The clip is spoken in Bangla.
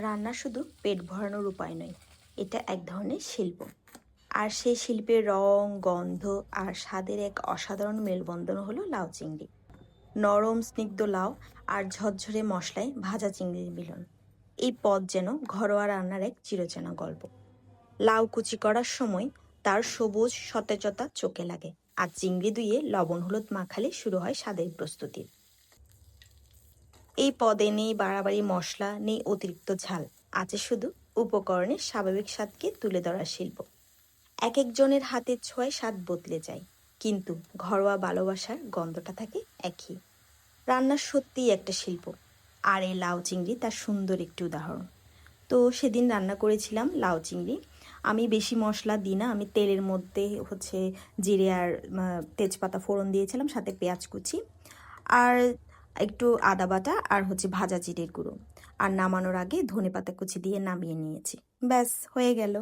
রান্না শুধু পেট ভরানোর উপায় নয়, এটা এক ধরনের শিল্প। আর সেই শিল্পের রং, গন্ধ আর স্বাদের এক অসাধারণ মেলবন্ধন হলো লাউ চিংড়ি। নরম স্নিগ্ধ লাউ আর ঝরঝরে মশলায় ভাজা চিংড়ির মিলন। এই পদ যেন ঘরোয়া রান্নার এক চিরচেনা গল্প। লাউ কুচি করার সময় তার সবুজ সতেজতা চোখে লাগে, আর চিংড়ি ধুয়ে লবণ হলুদ মাখালে শুরু হয় স্বাদের প্রস্তুতি। এই পদে নেই বাড়াবাড়ি মশলা, নেই অতিরিক্ত ঝাল, আছে শুধু উপকরণের স্বাভাবিক স্বাদকে তুলে ধরার শিল্প। এক একজনের হাতের ছোঁয়ায় স্বাদ বদলে যায়, কিন্তু ঘরোয়া ভালোবাসার গন্ধটা থাকে একই। রান্না সত্যিই একটা শিল্প, আর এই লাউ চিংড়ি তার সুন্দর একটি উদাহরণ। তো সেদিন রান্না করেছিলাম লাউ চিংড়ি। আমি বেশি মশলা দিই না, আমি তেলের মধ্যে জিরে আর তেজপাতা ফোড়ন দিয়েছিলাম, সাথে পেঁয়াজ কুচি আর একটু আদা বাটা আর ভাজা জিরের গুঁড়ো। আর নামানোর আগে ধনেপাতা কুচি দিয়ে নামিয়ে নিয়েছি। ব্যাস হয়ে গেল।